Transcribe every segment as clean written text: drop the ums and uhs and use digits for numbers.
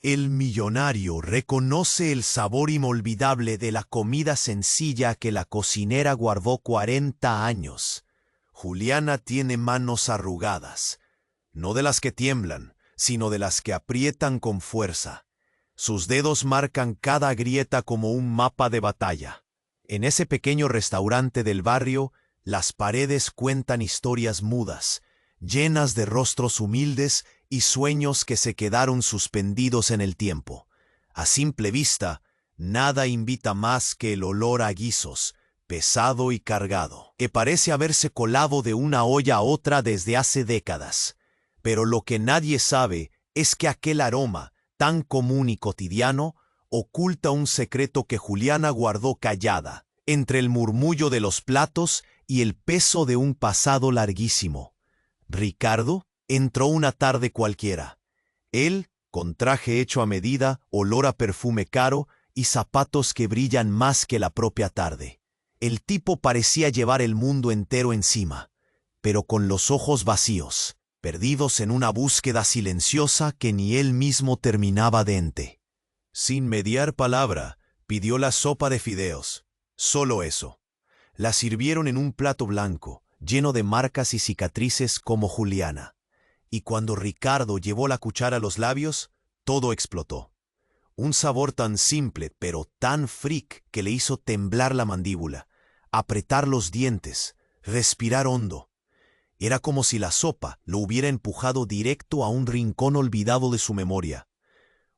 El millonario reconoce el sabor inolvidable de la comida sencilla que la cocinera guardó 40 años. Juliana tiene manos arrugadas, no de las que tiemblan, sino de las que aprietan con fuerza. Sus dedos marcan cada grieta como un mapa de batalla. En ese pequeño restaurante del barrio, las paredes cuentan historias mudas, llenas de rostros humildes y sueños que se quedaron suspendidos en el tiempo. A simple vista, nada invita más que el olor a guisos, pesado y cargado, que parece haberse colado de una olla a otra desde hace décadas. Pero lo que nadie sabe es que aquel aroma, tan común y cotidiano, oculta un secreto que Juliana guardó callada, entre el murmullo de los platos y el peso de un pasado larguísimo. Ricardo entró una tarde cualquiera. Él, con traje hecho a medida, olor a perfume caro y zapatos que brillan más que la propia tarde. El tipo parecía llevar el mundo entero encima, pero con los ojos vacíos, perdidos en una búsqueda silenciosa que ni él mismo terminaba de entender. Sin mediar palabra, pidió la sopa de fideos. Solo eso. La sirvieron en un plato blanco, lleno de marcas y cicatrices como Juliana. Y cuando Ricardo llevó la cuchara a los labios, todo explotó. Un sabor tan simple, pero tan freak que le hizo temblar la mandíbula, apretar los dientes, respirar hondo. Era como si la sopa lo hubiera empujado directo a un rincón olvidado de su memoria.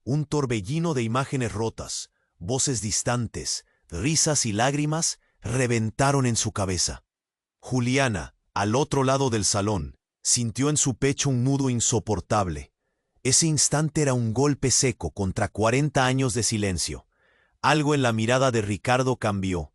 Un torbellino de imágenes rotas, voces distantes, risas y lágrimas reventaron en su cabeza. Juliana, al otro lado del salón, sintió en su pecho un nudo insoportable. Ese instante era un golpe seco contra 40 años de silencio. Algo en la mirada de Ricardo cambió.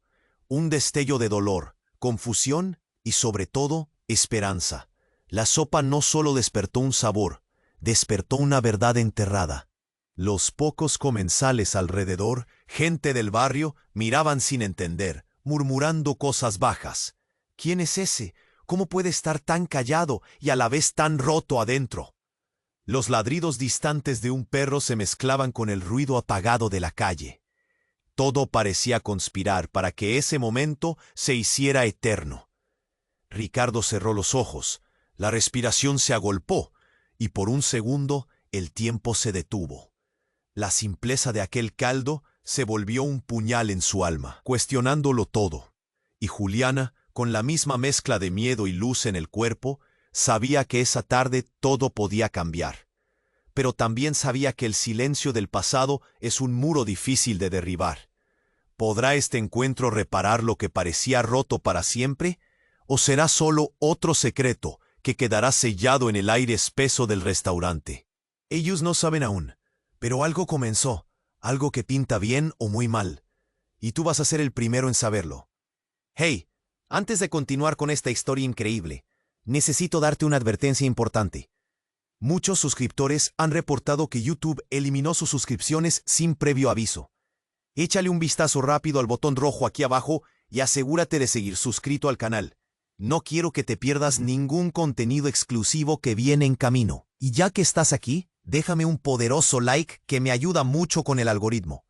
Un destello de dolor, confusión y, sobre todo, esperanza. La sopa no solo despertó un sabor, despertó una verdad enterrada. Los pocos comensales alrededor, gente del barrio, miraban sin entender, murmurando cosas bajas. ¿Quién es ese? ¿Cómo puede estar tan callado y a la vez tan roto adentro? Los ladridos distantes de un perro se mezclaban con el ruido apagado de la calle. Todo parecía conspirar para que ese momento se hiciera eterno. Ricardo cerró los ojos, la respiración se agolpó, y por un segundo el tiempo se detuvo. La simpleza de aquel caldo se volvió un puñal en su alma, cuestionándolo todo. Y Juliana, con la misma mezcla de miedo y luz en el cuerpo, sabía que esa tarde todo podía cambiar. Pero también sabía que el silencio del pasado es un muro difícil de derribar. ¿Podrá este encuentro reparar lo que parecía roto para siempre? ¿O será solo otro secreto que quedará sellado en el aire espeso del restaurante? Ellos no saben aún, pero algo comenzó, algo que pinta bien o muy mal. Y tú vas a ser el primero en saberlo. Hey, antes de continuar con esta historia increíble, necesito darte una advertencia importante. Muchos suscriptores han reportado que YouTube eliminó sus suscripciones sin previo aviso. Échale un vistazo rápido al botón rojo aquí abajo y asegúrate de seguir suscrito al canal. No quiero que te pierdas ningún contenido exclusivo que viene en camino. Y ya que estás aquí, déjame un poderoso like que me ayuda mucho con el algoritmo.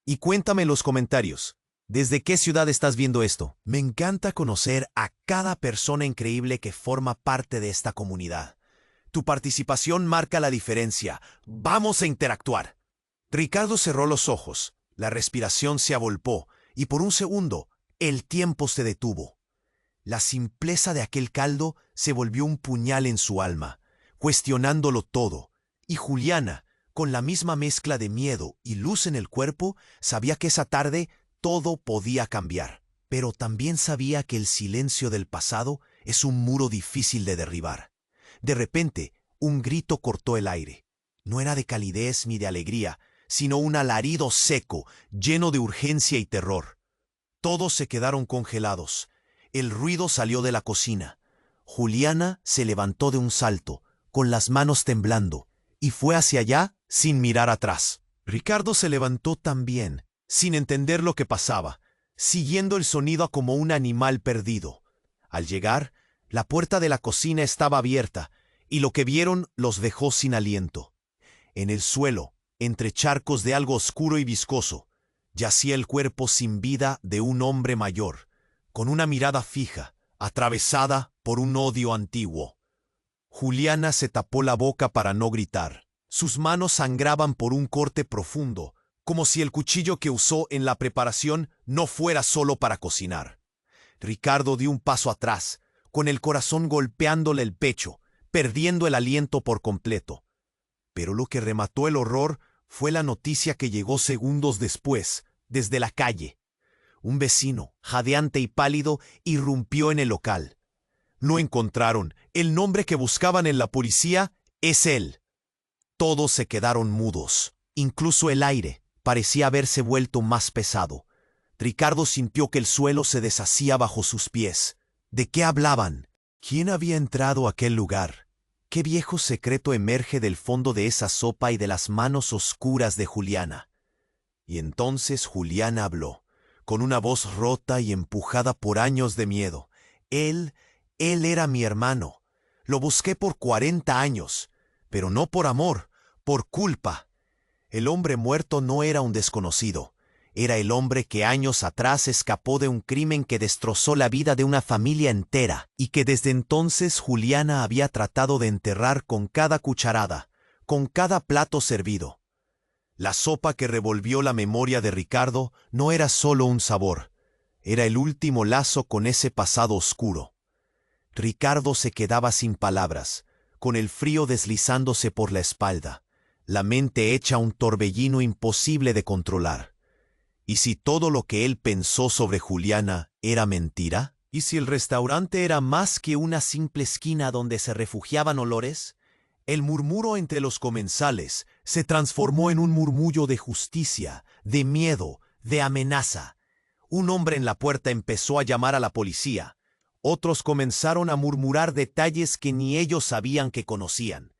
Y cuéntame en los comentarios, ¿desde qué ciudad estás viendo esto? Me encanta conocer a cada persona increíble que forma parte de esta comunidad. Tu participación marca la diferencia. ¡Vamos a interactuar! Ricardo cerró los ojos, la respiración se agolpó y por un segundo el tiempo se detuvo. La simpleza de aquel caldo se volvió un puñal en su alma, cuestionándolo todo, y Juliana, con la misma mezcla de miedo y luz en el cuerpo, sabía que esa tarde todo podía cambiar, pero también sabía que el silencio del pasado es un muro difícil de derribar. De repente, un grito cortó el aire. No era de calidez ni de alegría, sino un alarido seco, lleno de urgencia y terror. Todos se quedaron congelados. El ruido salió de la cocina. Juliana se levantó de un salto, con las manos temblando, y fue hacia allá sin mirar atrás. Ricardo se levantó también, sin entender lo que pasaba, siguiendo el sonido como un animal perdido. Al llegar, la puerta de la cocina estaba abierta, y lo que vieron los dejó sin aliento. En el suelo, entre charcos de algo oscuro y viscoso, yacía el cuerpo sin vida de un hombre mayor, con una mirada fija, atravesada por un odio antiguo. Juliana se tapó la boca para no gritar. Sus manos sangraban por un corte profundo, como si el cuchillo que usó en la preparación no fuera solo para cocinar. Ricardo dio un paso atrás, con el corazón golpeándole el pecho, perdiendo el aliento por completo. Pero lo que remató el horror fue la noticia que llegó segundos después, desde la calle. Un vecino, jadeante y pálido, irrumpió en el local. Lo encontraron. El nombre que buscaban en la policía es él. Todos se quedaron mudos. Incluso el aire parecía haberse vuelto más pesado. Ricardo sintió que el suelo se deshacía bajo sus pies. ¿De qué hablaban? ¿Quién había entrado a aquel lugar? ¿Qué viejo secreto emerge del fondo de esa sopa y de las manos oscuras de Juliana? Y entonces Juliana habló, con una voz rota y empujada por años de miedo. Él era mi hermano. Lo busqué por 40 años, pero no por amor, por culpa. El hombre muerto no era un desconocido. Era el hombre que años atrás escapó de un crimen que destrozó la vida de una familia entera y que desde entonces Juliana había tratado de enterrar con cada cucharada, con cada plato servido. La sopa que revolvió la memoria de Ricardo no era solo un sabor, era el último lazo con ese pasado oscuro. Ricardo se quedaba sin palabras, con el frío deslizándose por la espalda, la mente hecha un torbellino imposible de controlar. ¿Y si todo lo que él pensó sobre Juliana era mentira? ¿Y si el restaurante era más que una simple esquina donde se refugiaban olores? El murmuro entre los comensales se transformó en un murmullo de justicia, de miedo, de amenaza. Un hombre en la puerta empezó a llamar a la policía. Otros comenzaron a murmurar detalles que ni ellos sabían que conocían.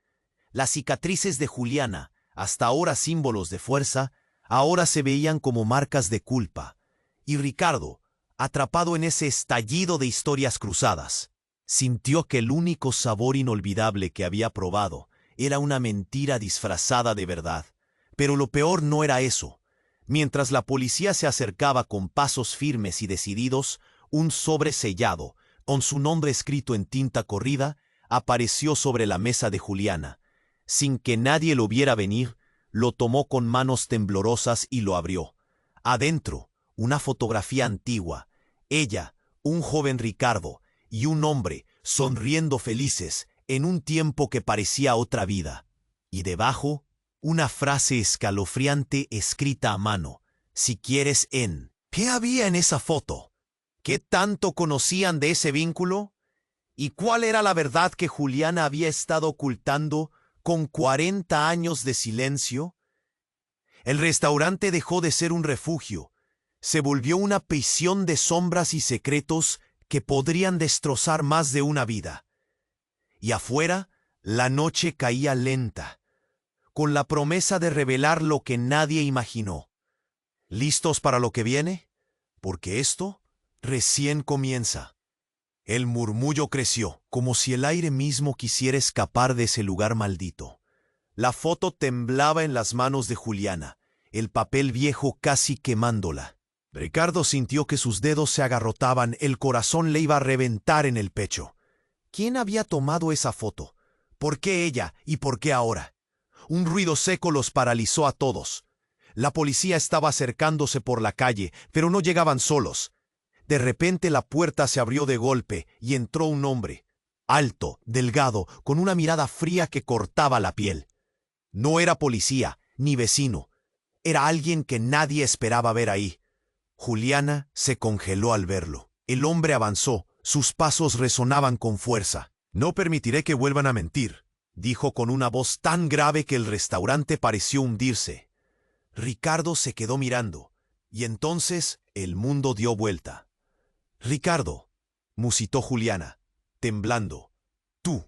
Las cicatrices de Juliana, hasta ahora símbolos de fuerza, ahora se veían como marcas de culpa. Y Ricardo, atrapado en ese estallido de historias cruzadas, sintió que el único sabor inolvidable que había probado era una mentira disfrazada de verdad. Pero lo peor no era eso. Mientras la policía se acercaba con pasos firmes y decididos, un sobre sellado, con su nombre escrito en tinta corrida, apareció sobre la mesa de Juliana. Sin que nadie lo viera venir, lo tomó con manos temblorosas y lo abrió. Adentro, una fotografía antigua. Ella, un joven Ricardo, y un hombre, sonriendo felices, en un tiempo que parecía otra vida. Y debajo, una frase escalofriante escrita a mano. Si quieres en... ¿Qué había en esa foto? ¿Qué tanto conocían de ese vínculo? ¿Y cuál era la verdad que Juliana había estado ocultando con 40 años de silencio? El restaurante dejó de ser un refugio. Se volvió una prisión de sombras y secretos que podrían destrozar más de una vida. Y afuera, la noche caía lenta, con la promesa de revelar lo que nadie imaginó. ¿Listos para lo que viene? Porque esto recién comienza. El murmullo creció, como si el aire mismo quisiera escapar de ese lugar maldito. La foto temblaba en las manos de Juliana, el papel viejo casi quemándola. Ricardo sintió que sus dedos se agarrotaban, el corazón le iba a reventar en el pecho. ¿Quién había tomado esa foto? ¿Por qué ella y por qué ahora? Un ruido seco los paralizó a todos. La policía estaba acercándose por la calle, pero no llegaban solos. De repente la puerta se abrió de golpe y entró un hombre, alto, delgado, con una mirada fría que cortaba la piel. No era policía, ni vecino. Era alguien que nadie esperaba ver ahí. Juliana se congeló al verlo. El hombre avanzó, sus pasos resonaban con fuerza. «No permitiré que vuelvan a mentir», dijo con una voz tan grave que el restaurante pareció hundirse. Ricardo se quedó mirando, y entonces el mundo dio vuelta. «Ricardo», musitó Juliana, temblando, «tú».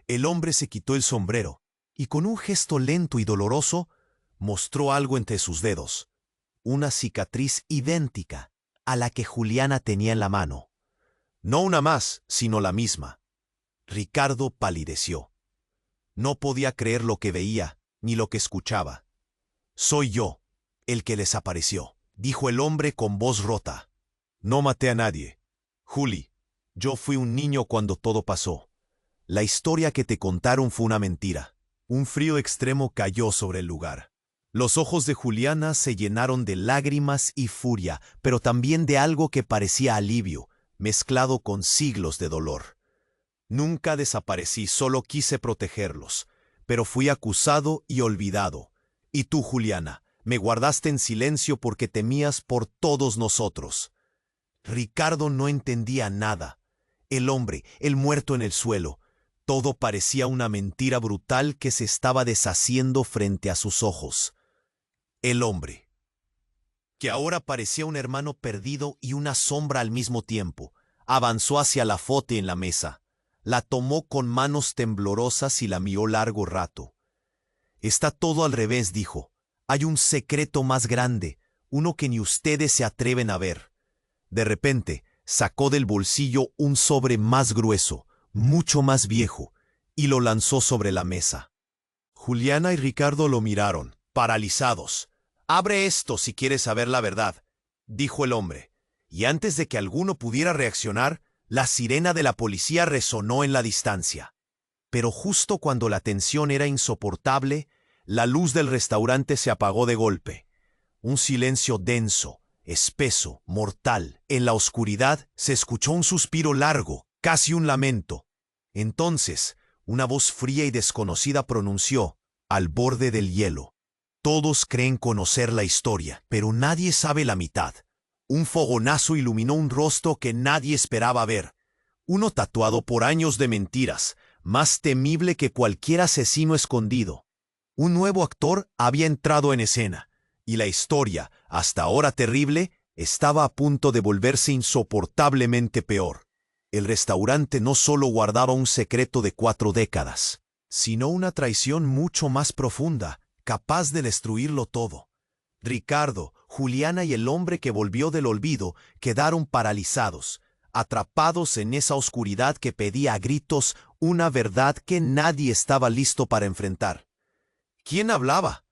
El hombre se quitó el sombrero, y con un gesto lento y doloroso, mostró algo entre sus dedos. Una cicatriz idéntica a la que Juliana tenía en la mano. No una más, sino la misma. Ricardo palideció. No podía creer lo que veía, ni lo que escuchaba. «Soy yo, el que les apareció», dijo el hombre con voz rota. «No maté a nadie. Juli, yo fui un niño cuando todo pasó. La historia que te contaron fue una mentira». Un frío extremo cayó sobre el lugar. Los ojos de Juliana se llenaron de lágrimas y furia, pero también de algo que parecía alivio, mezclado con siglos de dolor. «Nunca desaparecí, solo quise protegerlos, pero fui acusado y olvidado. Y tú, Juliana, me guardaste en silencio porque temías por todos nosotros». Ricardo no entendía nada. El hombre, el muerto en el suelo, todo parecía una mentira brutal que se estaba deshaciendo frente a sus ojos. El hombre, que ahora parecía un hermano perdido y una sombra al mismo tiempo, avanzó hacia la foto en la mesa. La tomó con manos temblorosas y la miró largo rato. «Está todo al revés», dijo. «Hay un secreto más grande, uno que ni ustedes se atreven a ver». De repente, sacó del bolsillo un sobre más grueso, mucho más viejo, y lo lanzó sobre la mesa. Juliana y Ricardo lo miraron, paralizados. «Abre esto si quieres saber la verdad», dijo el hombre, y antes de que alguno pudiera reaccionar, la sirena de la policía resonó en la distancia. Pero justo cuando la tensión era insoportable, la luz del restaurante se apagó de golpe. Un silencio denso, espeso, mortal. En la oscuridad se escuchó un suspiro largo, casi un lamento. Entonces, una voz fría y desconocida pronunció, al borde del hielo: «Todos creen conocer la historia, pero nadie sabe la mitad». Un fogonazo iluminó un rostro que nadie esperaba ver. Uno tatuado por años de mentiras, más temible que cualquier asesino escondido. Un nuevo actor había entrado en escena, y la historia, hasta ahora terrible, estaba a punto de volverse insoportablemente peor. El restaurante no solo guardaba un secreto de 4 décadas, sino una traición mucho más profunda, capaz de destruirlo todo. Ricardo, Juliana y el hombre que volvió del olvido quedaron paralizados, atrapados en esa oscuridad que pedía a gritos una verdad que nadie estaba listo para enfrentar. ¿Quién hablaba?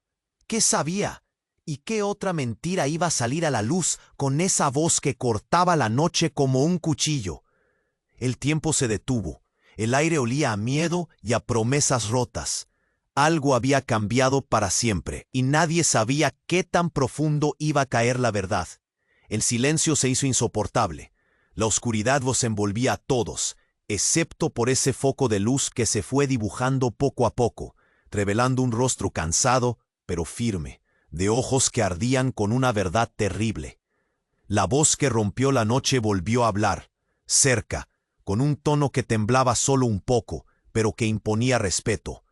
¿Qué sabía? ¿Y qué otra mentira iba a salir a la luz con esa voz que cortaba la noche como un cuchillo? El tiempo se detuvo. El aire olía a miedo y a promesas rotas. Algo había cambiado para siempre, y nadie sabía qué tan profundo iba a caer la verdad. El silencio se hizo insoportable. La oscuridad los envolvía a todos, excepto por ese foco de luz que se fue dibujando poco a poco, revelando un rostro cansado, pero firme, de ojos que ardían con una verdad terrible. La voz que rompió la noche volvió a hablar, cerca, con un tono que temblaba solo un poco, pero que imponía respeto.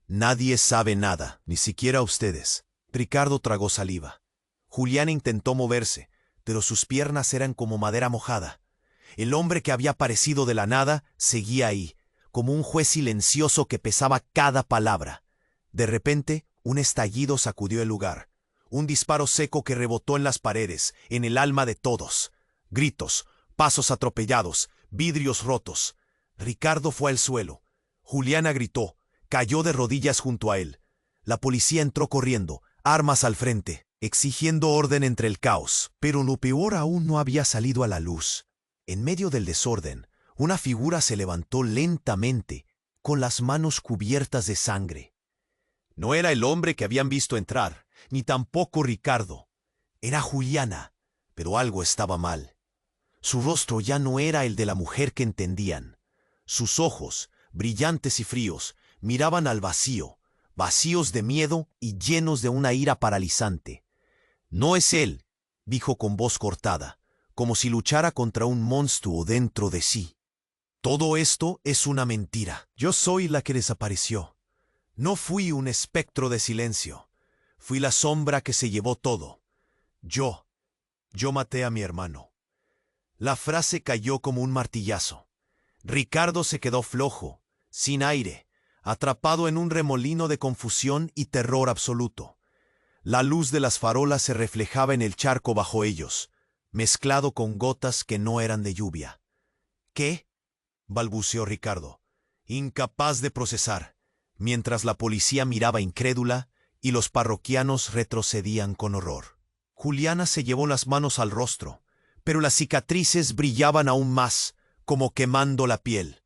«Nadie sabe nada, ni siquiera ustedes». Ricardo tragó saliva. Julián intentó moverse, pero sus piernas eran como madera mojada. El hombre que había aparecido de la nada seguía ahí, como un juez silencioso que pesaba cada palabra. De repente, un estallido sacudió el lugar. Un disparo seco que rebotó en las paredes, en el alma de todos. Gritos, pasos atropellados, vidrios rotos. Ricardo fue al suelo. Juliana gritó. Cayó de rodillas junto a él. La policía entró corriendo, armas al frente, exigiendo orden entre el caos. Pero lo peor aún no había salido a la luz. En medio del desorden, una figura se levantó lentamente, con las manos cubiertas de sangre. No era el hombre que habían visto entrar, ni tampoco Ricardo. Era Juliana, pero algo estaba mal. Su rostro ya no era el de la mujer que entendían. Sus ojos, brillantes y fríos, miraban al vacío, vacíos de miedo y llenos de una ira paralizante. «No es él», dijo con voz cortada, como si luchara contra un monstruo dentro de sí. «Todo esto es una mentira. Yo soy la que desapareció. No fui un espectro de silencio. Fui la sombra que se llevó todo. Yo maté a mi hermano». La frase cayó como un martillazo. Ricardo se quedó flojo, sin aire, atrapado en un remolino de confusión y terror absoluto. La luz de las farolas se reflejaba en el charco bajo ellos, mezclado con gotas que no eran de lluvia. «¿Qué?», balbuceó Ricardo, incapaz de procesar. mientras la policía miraba incrédula y los parroquianos retrocedían con horror. Juliana se llevó las manos al rostro, pero las cicatrices brillaban aún más, como quemando la piel.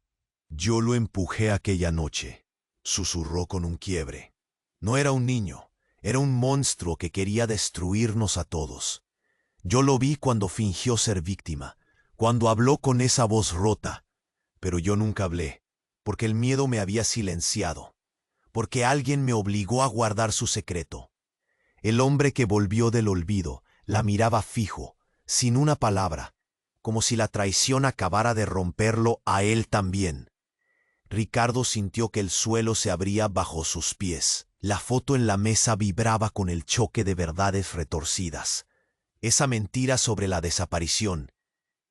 Yo lo empujé aquella noche, susurró con un quiebre. No era un niño, era un monstruo que quería destruirnos a todos. Yo lo vi cuando fingió ser víctima, cuando habló con esa voz rota, pero yo nunca hablé, porque el miedo me había silenciado, porque alguien me obligó a guardar su secreto. El hombre que volvió del olvido la miraba fijo, sin una palabra, como si la traición acabara de romperlo a él también. Ricardo sintió que el suelo se abría bajo sus pies. La foto en la mesa vibraba con el choque de verdades retorcidas. Esa mentira sobre la desaparición,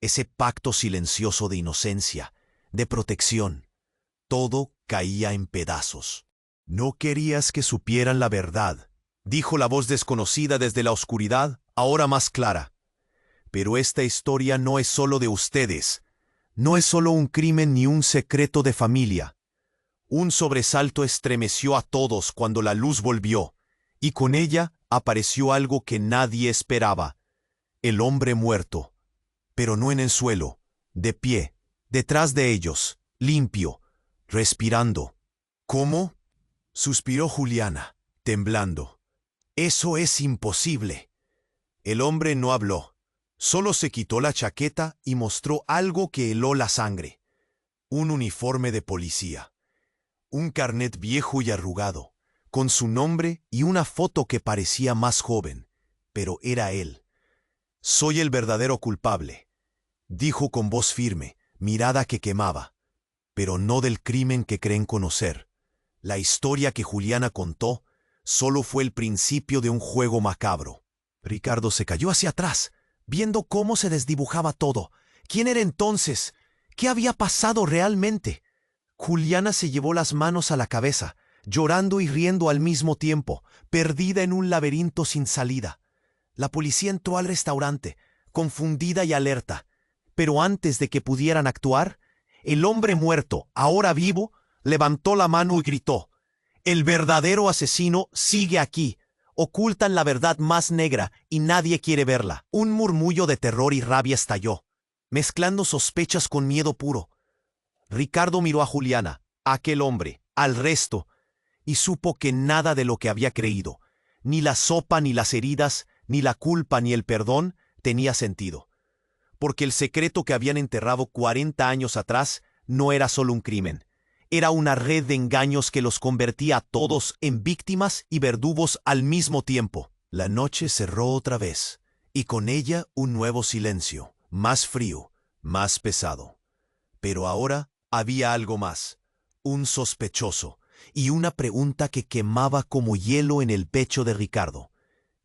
ese pacto silencioso de inocencia, de protección, todo caía en pedazos. No querías que supieran la verdad, dijo la voz desconocida desde la oscuridad, ahora más clara. Pero esta historia no es solo de ustedes. No es solo un crimen ni un secreto de familia. Un sobresalto estremeció a todos cuando la luz volvió, y con ella apareció algo que nadie esperaba. El hombre muerto, pero no en el suelo, de pie, detrás de ellos, limpio, respirando. ¿Cómo? Suspiró Juliana, temblando. Eso es imposible. El hombre no habló. Solo se quitó la chaqueta y mostró algo que heló la sangre. Un uniforme de policía. Un carnet viejo y arrugado, con su nombre y una foto que parecía más joven, pero era él. Soy el verdadero culpable, dijo con voz firme, mirada que quemaba, pero no del crimen que creen conocer. La historia que Juliana contó solo fue el principio de un juego macabro. Ricardo se cayó hacia atrás, viendo cómo se desdibujaba todo. ¿Quién era entonces? ¿Qué había pasado realmente? Juliana se llevó las manos a la cabeza, llorando y riendo al mismo tiempo, perdida en un laberinto sin salida. La policía entró al restaurante, confundida y alerta, pero antes de que pudieran actuar, el hombre muerto, ahora vivo, levantó la mano y gritó: «El verdadero asesino sigue aquí. Ocultan la verdad más negra y nadie quiere verla». Un murmullo de terror y rabia estalló, mezclando sospechas con miedo puro. Ricardo miró a Juliana, a aquel hombre, al resto, y supo que nada de lo que había creído, ni la sopa, ni las heridas, ni la culpa, ni el perdón, tenía sentido. Porque el secreto que habían enterrado 40 años atrás no era solo un crimen. Era una red de engaños que los convertía a todos en víctimas y verdugos al mismo tiempo. La noche cerró otra vez, y con ella un nuevo silencio, más frío, más pesado. Pero ahora había algo más, un sospechoso, y una pregunta que quemaba como hielo en el pecho de Ricardo.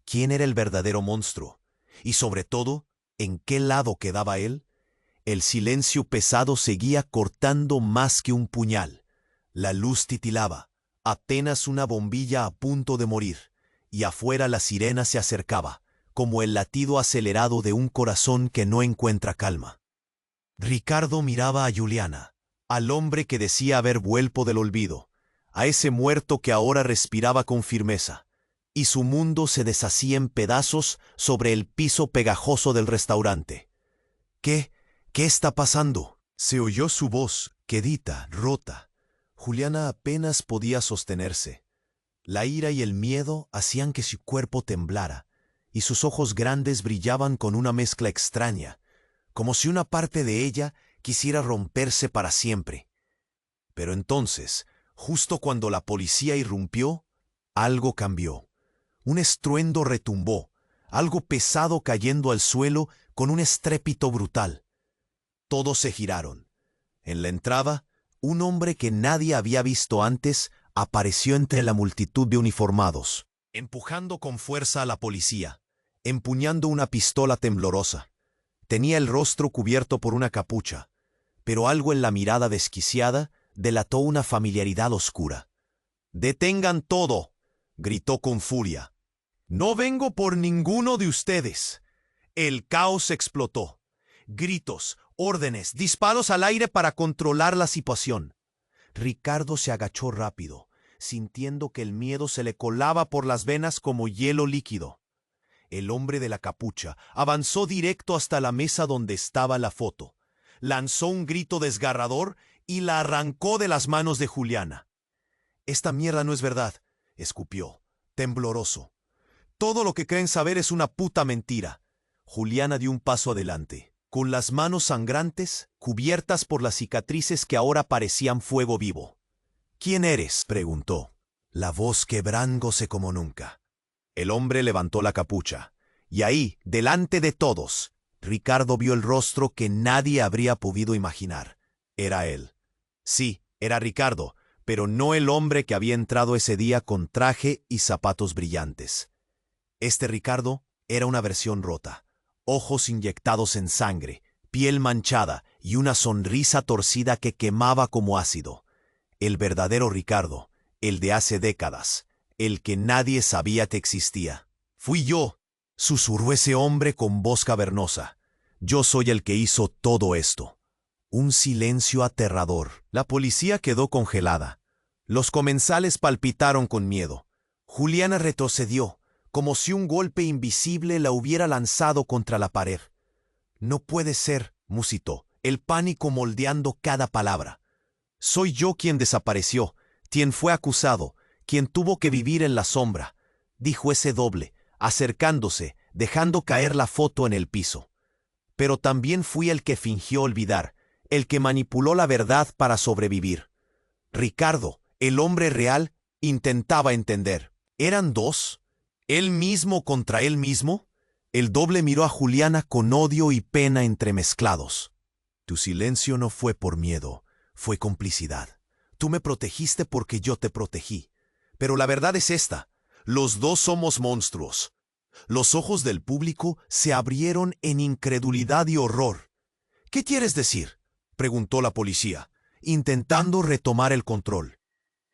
¿Quién era el verdadero monstruo? Y sobre todo, ¿en qué lado quedaba él? El silencio pesado seguía cortando más que un puñal. La luz titilaba, apenas una bombilla a punto de morir, y afuera la sirena se acercaba, como el latido acelerado de un corazón que no encuentra calma. Ricardo miraba a Juliana, al hombre que decía haber vuelto del olvido, a ese muerto que ahora respiraba con firmeza, y su mundo se deshacía en pedazos sobre el piso pegajoso del restaurante. ¿Qué está pasando? Se oyó su voz, quedita, rota. Juliana apenas podía sostenerse. La ira y el miedo hacían que su cuerpo temblara, y sus ojos grandes brillaban con una mezcla extraña, como si una parte de ella quisiera romperse para siempre. Pero entonces, justo cuando la policía irrumpió, algo cambió. Un estruendo retumbó, algo pesado cayendo al suelo con un estrépito brutal. Todos se giraron. En la entrada, un hombre que nadie había visto antes apareció entre la multitud de uniformados, empujando con fuerza a la policía, empuñando una pistola temblorosa. Tenía el rostro cubierto por una capucha, pero algo en la mirada desquiciada delató una familiaridad oscura. «¡Detengan todo!», gritó con furia. «No vengo por ninguno de ustedes». El caos explotó. Gritos, órdenes, disparos al aire para controlar la situación. Ricardo se agachó rápido, sintiendo que el miedo se le colaba por las venas como hielo líquido. El hombre de la capucha avanzó directo hasta la mesa donde estaba la foto. Lanzó un grito desgarrador y la arrancó de las manos de Juliana. «Esta mierda no es verdad», escupió, tembloroso. «Todo lo que creen saber es una puta mentira». Juliana dio un paso adelante, con las manos sangrantes, cubiertas por las cicatrices que ahora parecían fuego vivo. «¿Quién eres?», preguntó, la voz quebrándose como nunca. El hombre levantó la capucha, y ahí, delante de todos, Ricardo vio el rostro que nadie habría podido imaginar. Era él. Sí, era Ricardo, pero no el hombre que había entrado ese día con traje y zapatos brillantes. Este Ricardo era una versión rota, ojos inyectados en sangre, piel manchada y una sonrisa torcida que quemaba como ácido. El verdadero Ricardo, el de hace décadas, el que nadie sabía que existía. «Fui yo», susurró ese hombre con voz cavernosa. «Yo soy el que hizo todo esto». Un silencio aterrador. La policía quedó congelada. Los comensales palpitaron con miedo. Juliana retrocedió, como si un golpe invisible la hubiera lanzado contra la pared. «No puede ser», musitó, el pánico moldeando cada palabra. «Soy yo quien desapareció, quien fue acusado, quien tuvo que vivir en la sombra», dijo ese doble, acercándose, dejando caer la foto en el piso. «Pero también fui el que fingió olvidar, el que manipuló la verdad para sobrevivir». Ricardo, el hombre real, intentaba entender. ¿Eran dos? ¿Él mismo contra él mismo? El doble miró a Juliana con odio y pena entremezclados. «Tu silencio no fue por miedo, fue complicidad. Tú me protegiste porque yo te protegí. Pero la verdad es esta: los dos somos monstruos». Los ojos del público se abrieron en incredulidad y horror. «¿Qué quieres decir?», preguntó la policía, intentando retomar el control.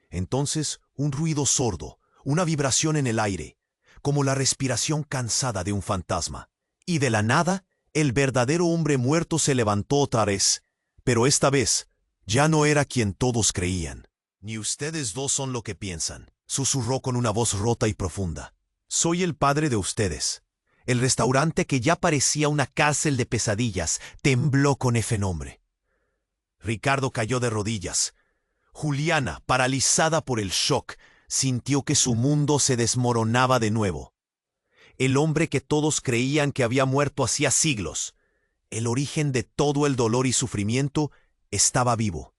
Entonces, un ruido sordo, una vibración en el aire, como la respiración cansada de un fantasma. Y de la nada, el verdadero hombre muerto se levantó otra vez, pero esta vez ya no era quien todos creían. «Ni ustedes dos son lo que piensan», susurró con una voz rota y profunda. «Soy el padre de ustedes». El restaurante, que ya parecía una cárcel de pesadillas, tembló con ese nombre. Ricardo cayó de rodillas. Juliana, paralizada por el shock, sintió que su mundo se desmoronaba de nuevo. El hombre que todos creían que había muerto hacía siglos, el origen de todo el dolor y sufrimiento, estaba vivo.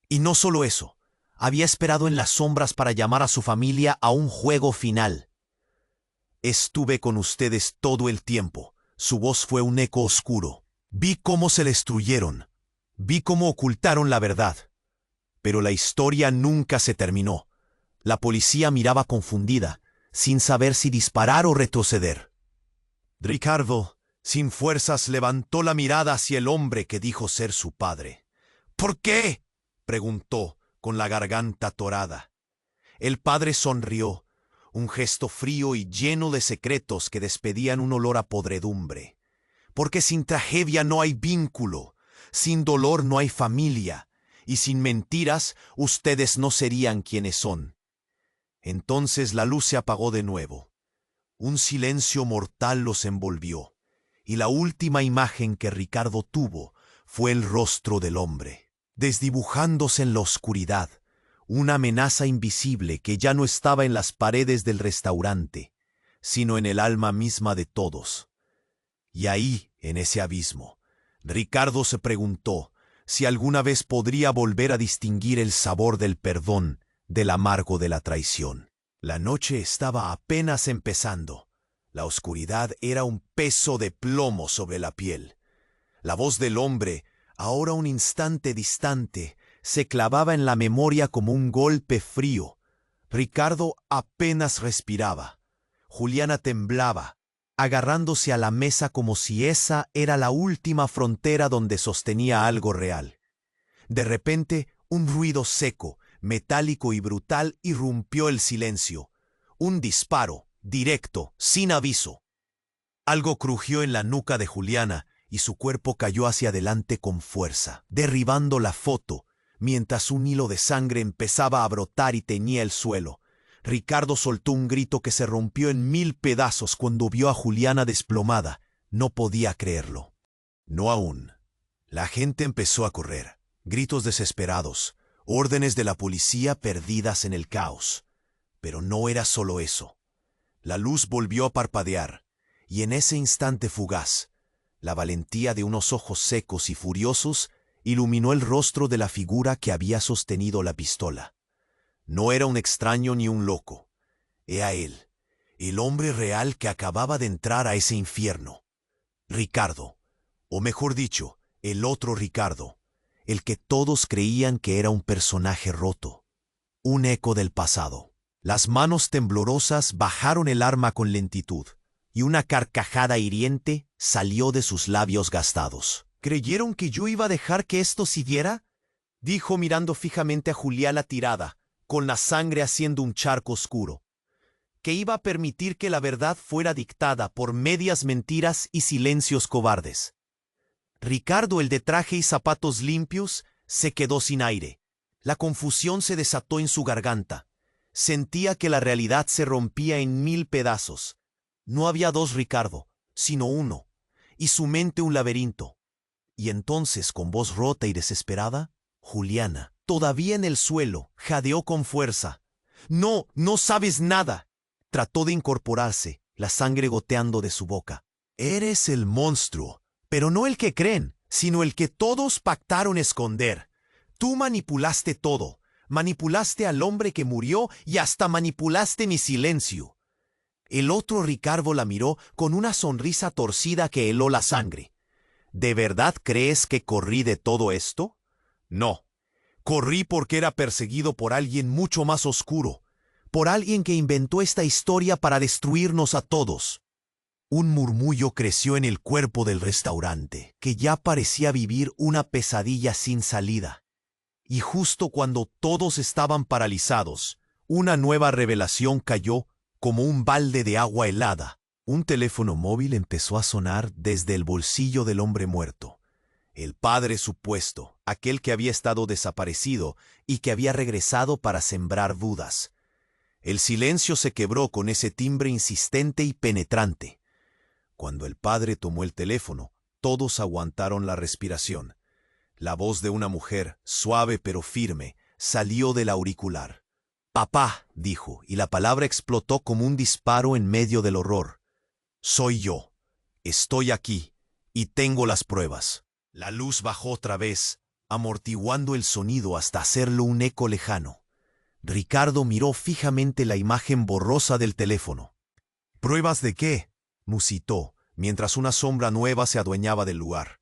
Y no solo eso, había esperado en las sombras para llamar a su familia a un juego final. «Estuve con ustedes todo el tiempo», su voz fue un eco oscuro. «Vi cómo se destruyeron, vi cómo ocultaron la verdad. Pero la historia nunca se terminó». La policía miraba confundida, sin saber si disparar o retroceder. Ricardo, sin fuerzas, levantó la mirada hacia el hombre que dijo ser su padre. «¿Por qué?», preguntó, con la garganta atorada. El padre sonrió, un gesto frío y lleno de secretos que despedían un olor a podredumbre. «Porque sin tragedia no hay vínculo, sin dolor no hay familia, y sin mentiras ustedes no serían quienes son». Entonces la luz se apagó de nuevo. Un silencio mortal los envolvió, y la última imagen que Ricardo tuvo fue el rostro del hombre, desdibujándose en la oscuridad, una amenaza invisible que ya no estaba en las paredes del restaurante, sino en el alma misma de todos. Y ahí, en ese abismo, Ricardo se preguntó si alguna vez podría volver a distinguir el sabor del perdón del amargo de la traición. La noche estaba apenas empezando. La oscuridad era un peso de plomo sobre la piel. La voz del hombre, ahora un instante distante, se clavaba en la memoria como un golpe frío. Ricardo apenas respiraba. Juliana temblaba, agarrándose a la mesa como si esa era la última frontera donde sostenía algo real. De repente, un ruido seco, metálico y brutal irrumpió el silencio. Un disparo, directo, sin aviso. Algo crujió en la nuca de Juliana y su cuerpo cayó hacia adelante con fuerza, derribando la foto, mientras un hilo de sangre empezaba a brotar y teñía el suelo. Ricardo soltó un grito que se rompió en 1000 pedazos cuando vio a Juliana desplomada. No podía creerlo. No aún. La gente empezó a correr. Gritos desesperados, órdenes de la policía perdidas en el caos. Pero no era solo eso. La luz volvió a parpadear, y en ese instante fugaz, la valentía de unos ojos secos y furiosos iluminó el rostro de la figura que había sostenido la pistola. No era un extraño ni un loco. Era él, el hombre real que acababa de entrar a ese infierno. Ricardo, o mejor dicho, el otro Ricardo, el que todos creían que era un personaje roto, un eco del pasado. Las manos temblorosas bajaron el arma con lentitud, y una carcajada hiriente salió de sus labios gastados. ¿Creyeron que yo iba a dejar que esto siguiera?, dijo mirando fijamente a Juliana tirada, con la sangre haciendo un charco oscuro. ¿Que iba a permitir que la verdad fuera dictada por medias mentiras y silencios cobardes? Ricardo, el de traje y zapatos limpios, se quedó sin aire. La confusión se desató en su garganta. Sentía que la realidad se rompía en 1000 pedazos. No había dos Ricardo, sino uno, y su mente un laberinto. Y entonces, con voz rota y desesperada, Juliana, todavía en el suelo, jadeó con fuerza. «No, no sabes nada». Trató de incorporarse, la sangre goteando de su boca. «Eres el monstruo, pero no el que creen, sino el que todos pactaron esconder. Tú manipulaste todo. Manipulaste al hombre que murió y hasta manipulaste mi silencio». El otro Ricardo la miró con una sonrisa torcida que heló la sangre. «¿De verdad crees que corrí de todo esto? No. Corrí porque era perseguido por alguien mucho más oscuro, por alguien que inventó esta historia para destruirnos a todos». Un murmullo creció en el cuerpo del restaurante, que ya parecía vivir una pesadilla sin salida. Y justo cuando todos estaban paralizados, una nueva revelación cayó como un balde de agua helada. Un teléfono móvil empezó a sonar desde el bolsillo del hombre muerto. El padre supuesto, aquel que había estado desaparecido y que había regresado para sembrar dudas. El silencio se quebró con ese timbre insistente y penetrante. Cuando el padre tomó el teléfono, todos aguantaron la respiración. La voz de una mujer, suave pero firme, salió del auricular. «Papá», dijo, y la palabra explotó como un disparo en medio del horror. «Soy yo. Estoy aquí, y tengo las pruebas». La luz bajó otra vez, amortiguando el sonido hasta hacerlo un eco lejano. Ricardo miró fijamente la imagen borrosa del teléfono. «¿Pruebas de qué?», musitó, mientras una sombra nueva se adueñaba del lugar.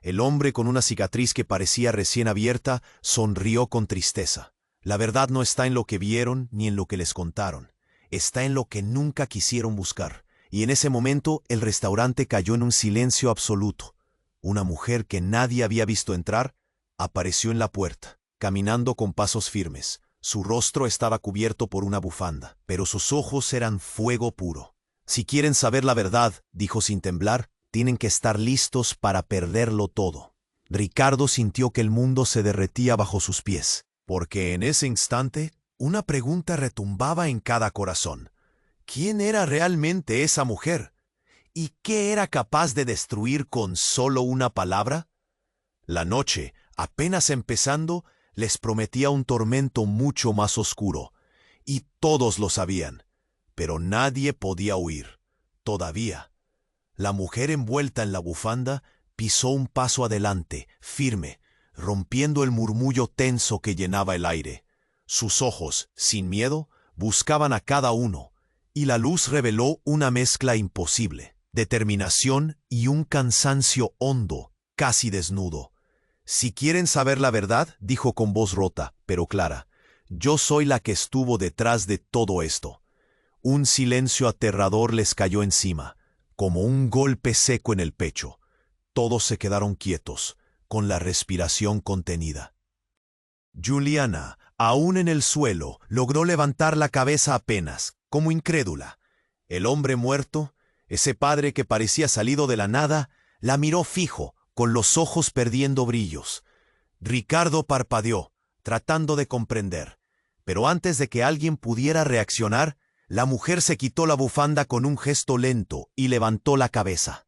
El hombre, con una cicatriz que parecía recién abierta, sonrió con tristeza. La verdad no está en lo que vieron ni en lo que les contaron. Está en lo que nunca quisieron buscar. Y en ese momento el restaurante cayó en un silencio absoluto. Una mujer que nadie había visto entrar apareció en la puerta, caminando con pasos firmes. Su rostro estaba cubierto por una bufanda, pero sus ojos eran fuego puro. «Si quieren saber la verdad», dijo sin temblar, «tienen que estar listos para perderlo todo». Ricardo sintió que el mundo se derretía bajo sus pies, porque en ese instante una pregunta retumbaba en cada corazón. ¿Quién era realmente esa mujer? ¿Y qué era capaz de destruir con solo una palabra? La noche, apenas empezando, les prometía un tormento mucho más oscuro, y todos lo sabían, pero nadie podía huir. Todavía. La mujer envuelta en la bufanda pisó un paso adelante, firme, rompiendo el murmullo tenso que llenaba el aire. Sus ojos, sin miedo, buscaban a cada uno, y la luz reveló una mezcla imposible, determinación y un cansancio hondo, casi desnudo. «Si quieren saber la verdad», dijo con voz rota, pero clara, «yo soy la que estuvo detrás de todo esto». Un silencio aterrador les cayó encima, como un golpe seco en el pecho. Todos se quedaron quietos, con la respiración contenida. Juliana, aún en el suelo, logró levantar la cabeza apenas, como incrédula. El hombre muerto, ese padre que parecía salido de la nada, la miró fijo, con los ojos perdiendo brillos. Ricardo parpadeó, tratando de comprender. Pero antes de que alguien pudiera reaccionar, la mujer se quitó la bufanda con un gesto lento y levantó la cabeza.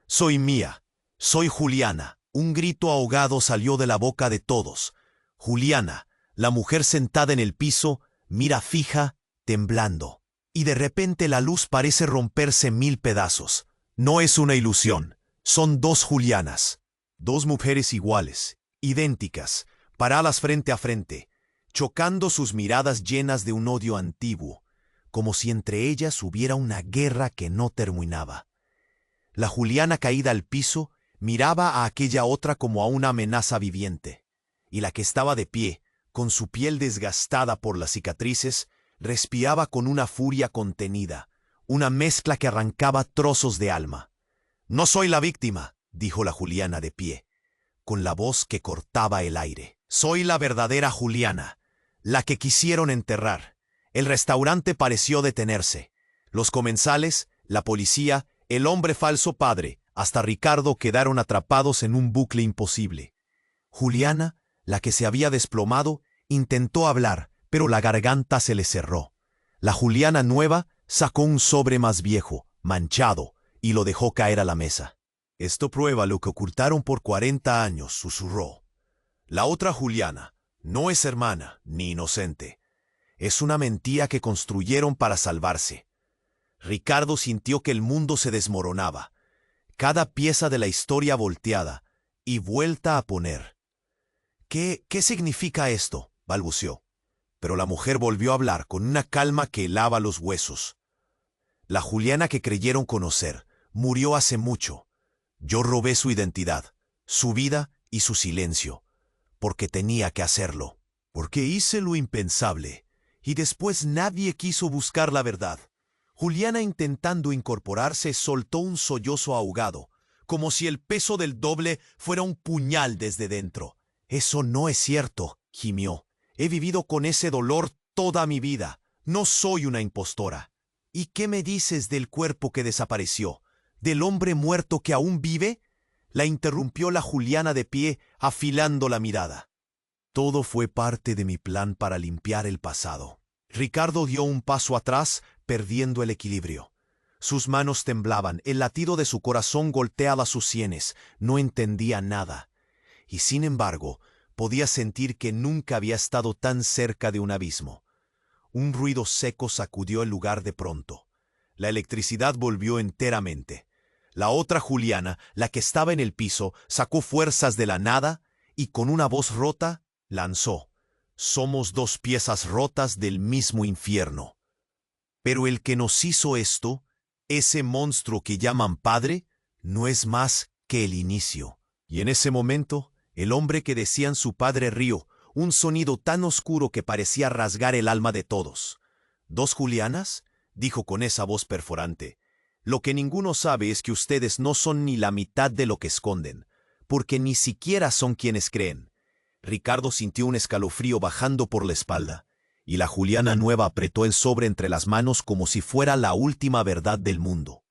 «Soy mía. Soy Juliana». Un grito ahogado salió de la boca de todos. Juliana, la mujer sentada en el piso, mira fija, temblando. Y de repente la luz parece romperse en 1000 pedazos. No es una ilusión. Son dos Julianas. Dos mujeres iguales, idénticas, paradas frente a frente, chocando sus miradas llenas de un odio antiguo, como si entre ellas hubiera una guerra que no terminaba. La Juliana caída al piso miraba a aquella otra como a una amenaza viviente, y la que estaba de pie, con su piel desgastada por las cicatrices, respiraba con una furia contenida, una mezcla que arrancaba trozos de alma. «No soy la víctima», dijo la Juliana de pie, con la voz que cortaba el aire. «Soy la verdadera Juliana, la que quisieron enterrar». El restaurante pareció detenerse. Los comensales, la policía, el hombre falso padre, hasta Ricardo quedaron atrapados en un bucle imposible. Juliana, la que se había desplomado, intentó hablar, pero la garganta se le cerró. La Juliana nueva sacó un sobre más viejo, manchado, y lo dejó caer a la mesa. «Esto prueba lo que ocultaron por 40 años», susurró. «La otra Juliana no es hermana ni inocente. Es una mentira que construyeron para salvarse». Ricardo sintió que el mundo se desmoronaba. Cada pieza de la historia volteada y vuelta a poner. ¿Qué significa esto?», balbuceó. Pero la mujer volvió a hablar con una calma que helaba los huesos. «La Juliana que creyeron conocer murió hace mucho. Yo robé su identidad, su vida y su silencio, porque tenía que hacerlo. Porque hice lo impensable, y después nadie quiso buscar la verdad». Juliana, intentando incorporarse, soltó un sollozo ahogado, como si el peso del doble fuera un puñal desde dentro. «Eso no es cierto», gimió. «He vivido con ese dolor toda mi vida. No soy una impostora». «¿Y qué me dices del cuerpo que desapareció? ¿Del hombre muerto que aún vive?», la interrumpió la Juliana de pie, afilando la mirada. «Todo fue parte de mi plan para limpiar el pasado». Ricardo dio un paso atrás, perdiendo el equilibrio. Sus manos temblaban, el latido de su corazón golpeaba sus sienes. No entendía nada. Y sin embargo, podía sentir que nunca había estado tan cerca de un abismo. Un ruido seco sacudió el lugar de pronto. La electricidad volvió enteramente. La otra Juliana, la que estaba en el piso, sacó fuerzas de la nada y con una voz rota lanzó: «Somos dos piezas rotas del mismo infierno. Pero el que nos hizo esto, ese monstruo que llaman padre, no es más que el inicio». Y en ese momento, el hombre que decían su padre rió, un sonido tan oscuro que parecía rasgar el alma de todos. «¿Dos Julianas?», dijo con esa voz perforante. «Lo que ninguno sabe es que ustedes no son ni la mitad de lo que esconden, porque ni siquiera son quienes creen». Ricardo sintió un escalofrío bajando por la espalda, y la Juliana nueva apretó el sobre entre las manos como si fuera la última verdad del mundo.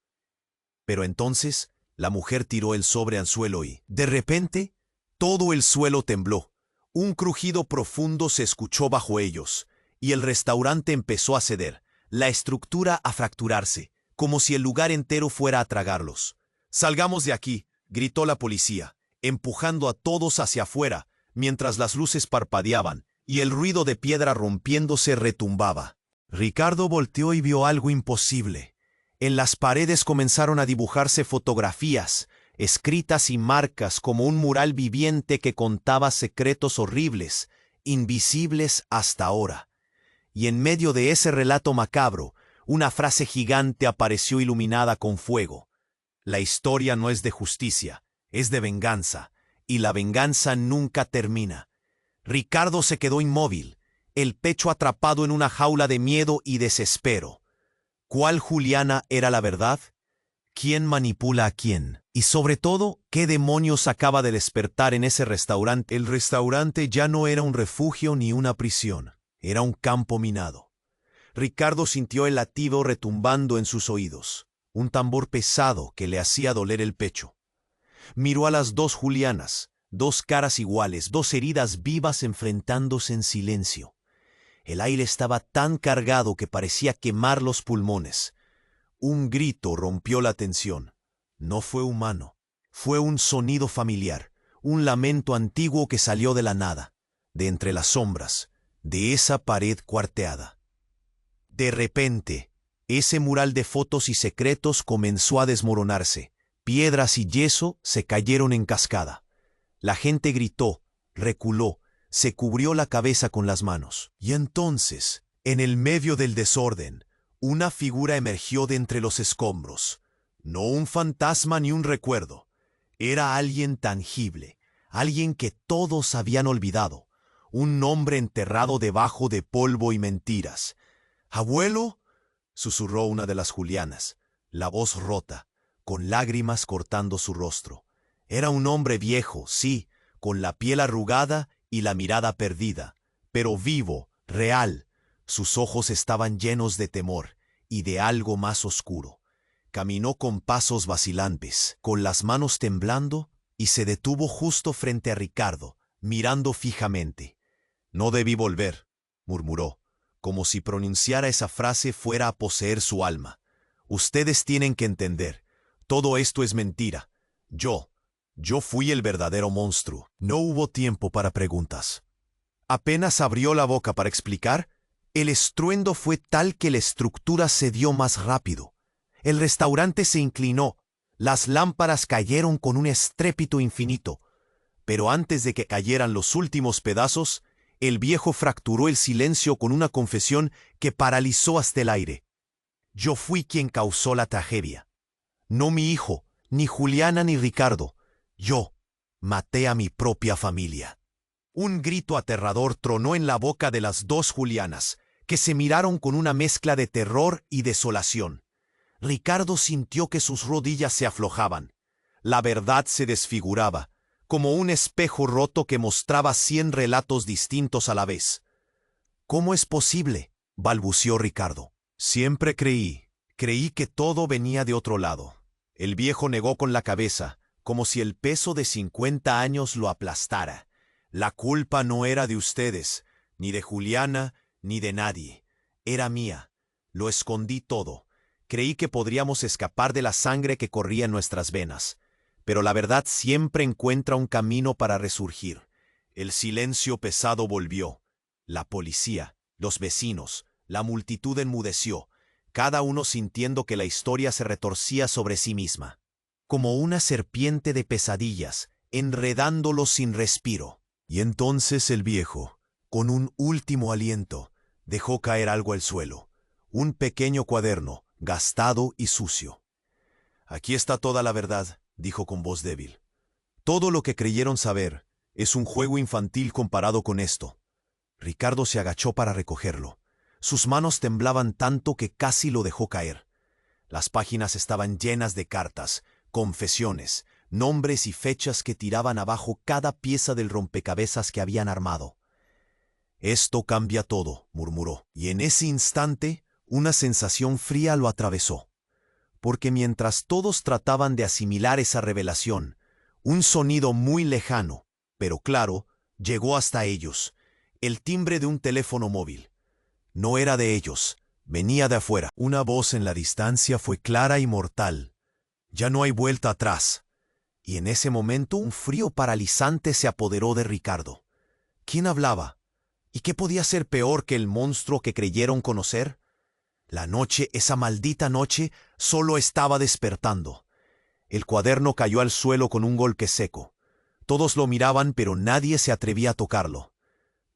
Pero entonces la mujer tiró el sobre al suelo y, de repente, todo el suelo tembló. Un crujido profundo se escuchó bajo ellos, y el restaurante empezó a ceder, la estructura a fracturarse, como si el lugar entero fuera a tragarlos. «Salgamos de aquí», gritó la policía, empujando a todos hacia afuera, mientras las luces parpadeaban y el ruido de piedra rompiéndose retumbaba. Ricardo volteó y vio algo imposible. En las paredes comenzaron a dibujarse fotografías, escritas y marcas como un mural viviente que contaba secretos horribles, invisibles hasta ahora. Y en medio de ese relato macabro, una frase gigante apareció iluminada con fuego. «La historia no es de justicia, es de venganza. Y la venganza nunca termina». Ricardo se quedó inmóvil, el pecho atrapado en una jaula de miedo y desespero. ¿Cuál Juliana era la verdad? ¿Quién manipula a quién? Y sobre todo, ¿qué demonios acaba de despertar en ese restaurante? El restaurante ya no era un refugio ni una prisión, era un campo minado. Ricardo sintió el latido retumbando en sus oídos, un tambor pesado que le hacía doler el pecho. Miró a las dos Julianas, Dos caras iguales, dos heridas vivas enfrentándose en silencio. El aire estaba tan cargado que parecía quemar los pulmones. Un grito rompió la tensión. No fue humano. Fue un sonido familiar, un lamento antiguo que salió de la nada, de entre las sombras, de esa pared cuarteada. De repente, ese mural de fotos y secretos comenzó a desmoronarse. Piedras y yeso se cayeron en cascada. La gente gritó, reculó, se cubrió la cabeza con las manos. Y entonces, en el medio del desorden, una figura emergió de entre los escombros. No un fantasma ni un recuerdo. Era alguien tangible, alguien que todos habían olvidado. Un hombre enterrado debajo de polvo y mentiras. «¿Abuelo?», susurró una de las Julianas, la voz rota, con lágrimas cortando su rostro. Era un hombre viejo, sí, con la piel arrugada y la mirada perdida, pero vivo, real. Sus ojos estaban llenos de temor y de algo más oscuro. Caminó con pasos vacilantes, con las manos temblando, y se detuvo justo frente a Ricardo, mirando fijamente. «No debí volver», murmuró, como si pronunciara esa frase fuera a poseer su alma. «Ustedes tienen que entender, todo esto es mentira. Yo fui el verdadero monstruo». No hubo tiempo para preguntas. Apenas abrió la boca para explicar, el estruendo fue tal que la estructura cedió más rápido. El restaurante se inclinó, las lámparas cayeron con un estrépito infinito. Pero antes de que cayeran los últimos pedazos, el viejo fracturó el silencio con una confesión que paralizó hasta el aire. «Yo fui quien causó la tragedia. No mi hijo, ni Juliana ni Ricardo. Yo maté a mi propia familia». Un grito aterrador tronó en la boca de las dos Julianas, que se miraron con una mezcla de terror y desolación. Ricardo sintió que sus rodillas se aflojaban. La verdad se desfiguraba, como un espejo roto que mostraba 100 relatos distintos a la vez. «¿Cómo es posible?», balbuceó Ricardo. «Siempre creí que todo venía de otro lado». El viejo negó con la cabeza, como si el peso de 50 años lo aplastara. «La culpa no era de ustedes, ni de Juliana, ni de nadie. Era mía. Lo escondí todo. Creí que podríamos escapar de la sangre que corría en nuestras venas. Pero la verdad siempre encuentra un camino para resurgir». El silencio pesado volvió. La policía, los vecinos, la multitud enmudeció, cada uno sintiendo que la historia se retorcía sobre sí misma, como una serpiente de pesadillas, enredándolos sin respiro. Y entonces el viejo, con un último aliento, dejó caer algo al suelo, un pequeño cuaderno, gastado y sucio. «Aquí está toda la verdad», dijo con voz débil. «Todo lo que creyeron saber es un juego infantil comparado con esto». Ricardo se agachó para recogerlo. Sus manos temblaban tanto que casi lo dejó caer. Las páginas estaban llenas de cartas, confesiones, nombres y fechas que tiraban abajo cada pieza del rompecabezas que habían armado. «Esto cambia todo», murmuró, y en ese instante una sensación fría lo atravesó. Porque mientras todos trataban de asimilar esa revelación, un sonido muy lejano, pero claro, llegó hasta ellos. El timbre de un teléfono móvil. No era de ellos, venía de afuera. Una voz en la distancia fue clara y mortal. «Ya no hay vuelta atrás». Y en ese momento un frío paralizante se apoderó de Ricardo. ¿Quién hablaba? ¿Y qué podía ser peor que el monstruo que creyeron conocer? La noche, esa maldita noche, solo estaba despertando. El cuaderno cayó al suelo con un golpe seco. Todos lo miraban, pero nadie se atrevía a tocarlo.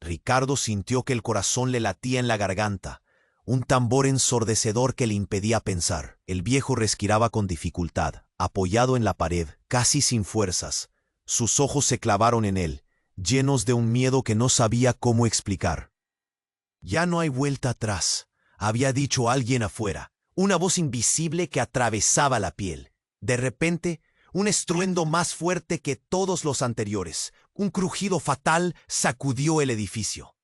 Ricardo sintió que el corazón le latía en la garganta, un tambor ensordecedor que le impedía pensar. El viejo respiraba con dificultad, apoyado en la pared, casi sin fuerzas. Sus ojos se clavaron en él, llenos de un miedo que no sabía cómo explicar. «Ya no hay vuelta atrás», había dicho alguien afuera, una voz invisible que atravesaba la piel. De repente, un estruendo más fuerte que todos los anteriores, un crujido fatal sacudió el edificio.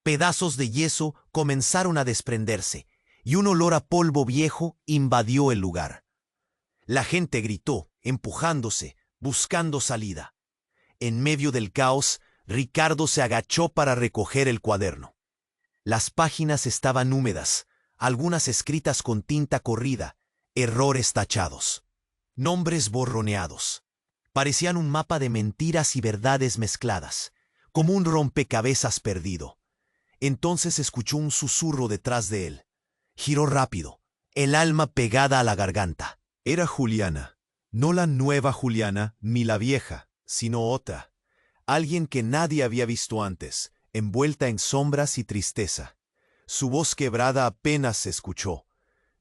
Pedazos de yeso comenzaron a desprenderse, y un olor a polvo viejo invadió el lugar. La gente gritó, empujándose, buscando salida. En medio del caos, Ricardo se agachó para recoger el cuaderno. Las páginas estaban húmedas, algunas escritas con tinta corrida, errores tachados, nombres borroneados. Parecían un mapa de mentiras y verdades mezcladas, como un rompecabezas perdido. Entonces escuchó un susurro detrás de él. Giró rápido, el alma pegada a la garganta. Era Juliana, no la nueva Juliana ni la vieja, sino otra. Alguien que nadie había visto antes, envuelta en sombras y tristeza. Su voz quebrada apenas se escuchó.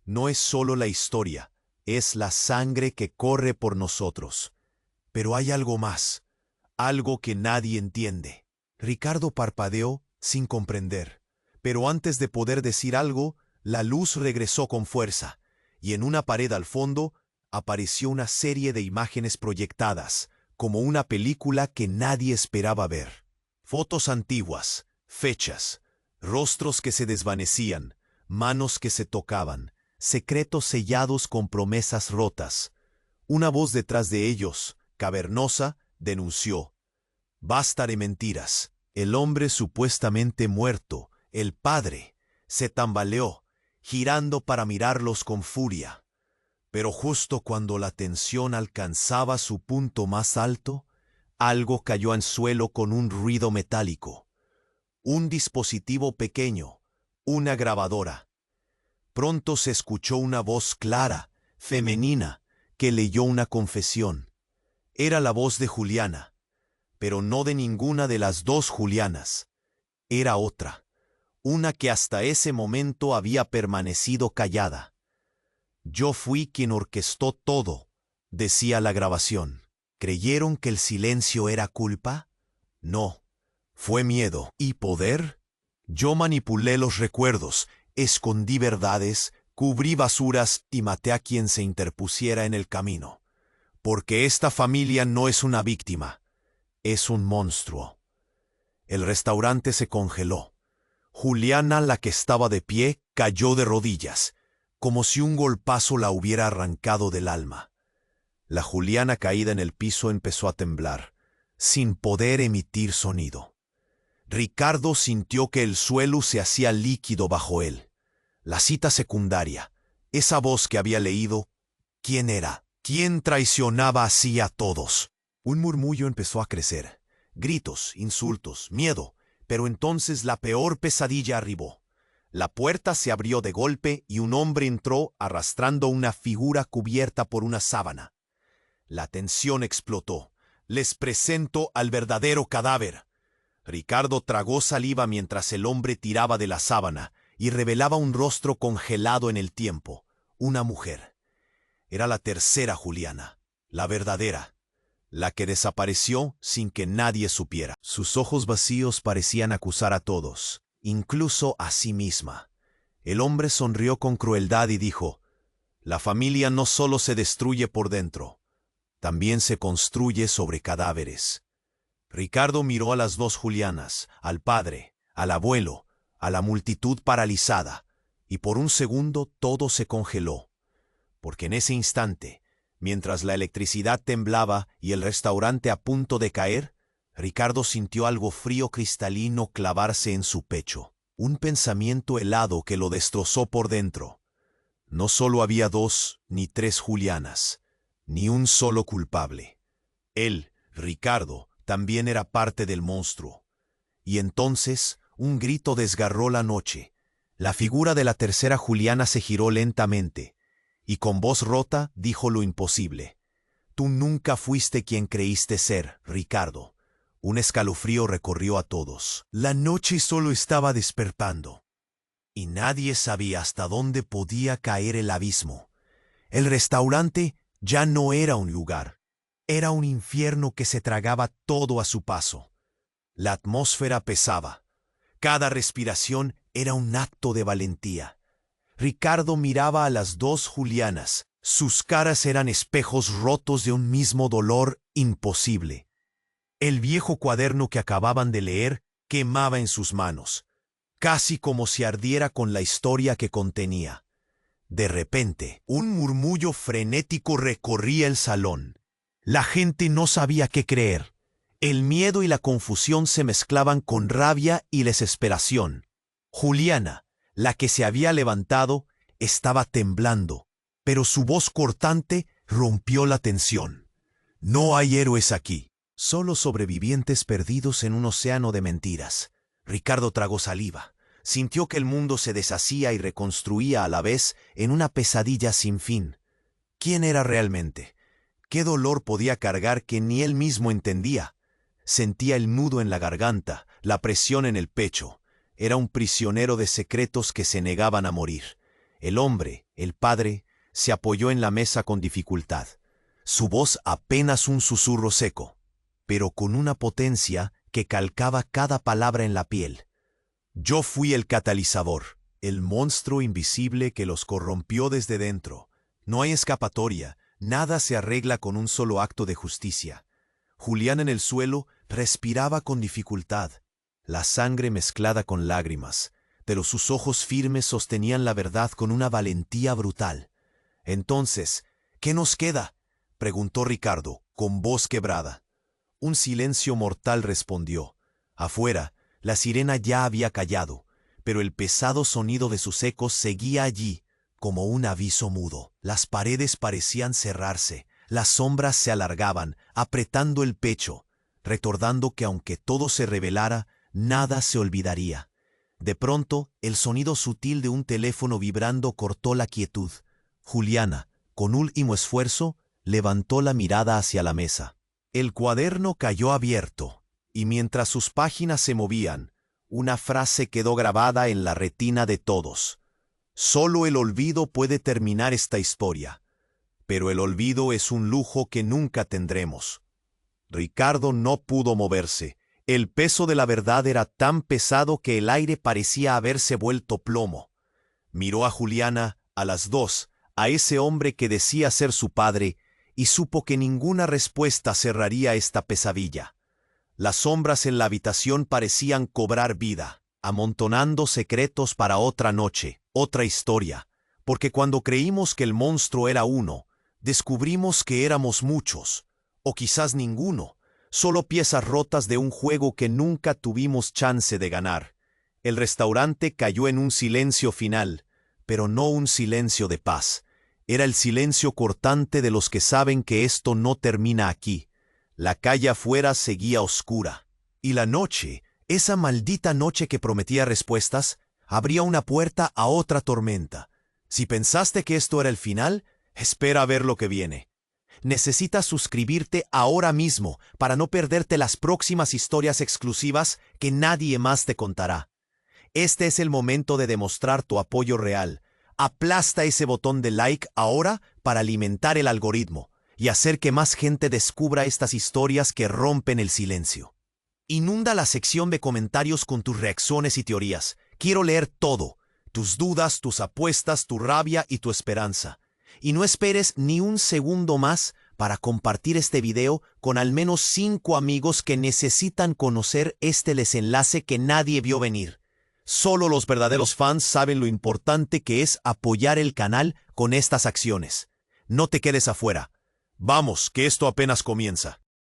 No es solo la historia, es la sangre que corre por nosotros. Pero hay algo más, algo que nadie entiende. Ricardo parpadeó sin comprender, pero antes de poder decir algo, la luz regresó con fuerza, y en una pared al fondo apareció una serie de imágenes proyectadas, como una película que nadie esperaba ver. Fotos antiguas, fechas, rostros que se desvanecían, manos que se tocaban, secretos sellados con promesas rotas. Una voz detrás de ellos, cavernosa, denunció: «Basta de mentiras». El hombre supuestamente muerto, el padre, se tambaleó, girando para mirarlos con furia. Pero justo cuando la tensión alcanzaba su punto más alto, algo cayó al suelo con un ruido metálico. Un dispositivo pequeño, una grabadora. Pronto se escuchó una voz clara, femenina, que leyó una confesión. Era la voz de Juliana, pero no de ninguna de las dos Julianas. Era otra, una que hasta ese momento había permanecido callada. «Yo fui quien orquestó todo», decía la grabación. ¿Creyeron que el silencio era culpa? No, fue miedo. ¿Y poder? Yo manipulé los recuerdos, escondí verdades, cubrí basuras y maté a quien se interpusiera en el camino. Porque esta familia no es una víctima, es un monstruo. El restaurante se congeló. Juliana, la que estaba de pie, cayó de rodillas, como si un golpazo la hubiera arrancado del alma. La Juliana caída en el piso empezó a temblar, sin poder emitir sonido. Ricardo sintió que el suelo se hacía líquido bajo él. La cita secundaria, esa voz que había leído, ¿quién era? ¿Quién traicionaba así a todos? Un murmullo empezó a crecer. Gritos, insultos, miedo, pero entonces la peor pesadilla arribó. La puerta se abrió de golpe y un hombre entró arrastrando una figura cubierta por una sábana. La tensión explotó. «Les presento al verdadero cadáver». Ricardo tragó saliva mientras el hombre tiraba de la sábana y revelaba un rostro congelado en el tiempo. Una mujer. Era la tercera Juliana, la verdadera, la que desapareció sin que nadie supiera. Sus ojos vacíos parecían acusar a todos, incluso a sí misma. El hombre sonrió con crueldad y dijo: «La familia no solo se destruye por dentro, también se construye sobre cadáveres». Ricardo miró a las dos Julianas, al padre, al abuelo, a la multitud paralizada, y por un segundo todo se congeló. Porque en ese instante, mientras la electricidad temblaba y el restaurante a punto de caer, Ricardo sintió algo frío cristalino clavarse en su pecho. Un pensamiento helado que lo destrozó por dentro. No solo había dos ni tres Julianas, ni un solo culpable. Él, Ricardo, también era parte del monstruo. Y entonces un grito desgarró la noche. La figura de la tercera Juliana se giró lentamente, y con voz rota dijo lo imposible: «Tú nunca fuiste quien creíste ser, Ricardo». Un escalofrío recorrió a todos. La noche solo estaba despertando, y nadie sabía hasta dónde podía caer el abismo. El restaurante ya no era un lugar, era un infierno que se tragaba todo a su paso. La atmósfera pesaba. Cada respiración era un acto de valentía. Ricardo miraba a las dos Julianas. Sus caras eran espejos rotos de un mismo dolor imposible. El viejo cuaderno que acababan de leer quemaba en sus manos, casi como si ardiera con la historia que contenía. De repente, un murmullo frenético recorría el salón. La gente no sabía qué creer. El miedo y la confusión se mezclaban con rabia y desesperación. Juliana, la que se había levantado, estaba temblando, pero su voz cortante rompió la tensión. No hay héroes aquí, solo sobrevivientes perdidos en un océano de mentiras. Ricardo tragó saliva. Sintió que el mundo se deshacía y reconstruía a la vez en una pesadilla sin fin. ¿Quién era realmente? ¿Qué dolor podía cargar que ni él mismo entendía? Sentía el nudo en la garganta, la presión en el pecho. Era un prisionero de secretos que se negaban a morir. El hombre, el padre, se apoyó en la mesa con dificultad. Su voz apenas un susurro seco, pero con una potencia que calcaba cada palabra en la piel. Yo fui el catalizador, el monstruo invisible que los corrompió desde dentro. No hay escapatoria, nada se arregla con un solo acto de justicia. Julián en el suelo respiraba con dificultad, la sangre mezclada con lágrimas, pero sus ojos firmes sostenían la verdad con una valentía brutal. Entonces, ¿qué nos queda?, preguntó Ricardo, con voz quebrada. Un silencio mortal respondió. Afuera, la sirena ya había callado, pero el pesado sonido de sus ecos seguía allí, como un aviso mudo. Las paredes parecían cerrarse, las sombras se alargaban, apretando el pecho, recordando que aunque todo se revelara, nada se olvidaría. De pronto, el sonido sutil de un teléfono vibrando cortó la quietud. Juliana, con último esfuerzo, levantó la mirada hacia la mesa. El cuaderno cayó abierto, y mientras sus páginas se movían, una frase quedó grabada en la retina de todos. Solo el olvido puede terminar esta historia, pero el olvido es un lujo que nunca tendremos. Ricardo no pudo moverse. El peso de la verdad era tan pesado que el aire parecía haberse vuelto plomo. Miró a Juliana, a las dos, a ese hombre que decía ser su padre, y supo que ninguna respuesta cerraría esta pesadilla. Las sombras en la habitación parecían cobrar vida, amontonando secretos para otra noche, otra historia, porque cuando creímos que el monstruo era uno, descubrimos que éramos muchos, o quizás ninguno, solo piezas rotas de un juego que nunca tuvimos chance de ganar. El restaurante cayó en un silencio final, pero no un silencio de paz. Era el silencio cortante de los que saben que esto no termina aquí. La calle afuera seguía oscura. Y la noche, esa maldita noche que prometía respuestas, abría una puerta a otra tormenta. Si pensaste que esto era el final, espera a ver lo que viene. Necesitas suscribirte ahora mismo para no perderte las próximas historias exclusivas que nadie más te contará. Este es el momento de demostrar tu apoyo real. Aplasta ese botón de like ahora para alimentar el algoritmo y hacer que más gente descubra estas historias que rompen el silencio. Inunda la sección de comentarios con tus reacciones y teorías. Quiero leer todo, tus dudas, tus apuestas, tu rabia y tu esperanza. Y no esperes ni un segundo más para compartir este video con al menos 5 amigos que necesitan conocer este desenlace que nadie vio venir. Solo los verdaderos fans saben lo importante que es apoyar el canal con estas acciones. No te quedes afuera. Vamos, que esto apenas comienza.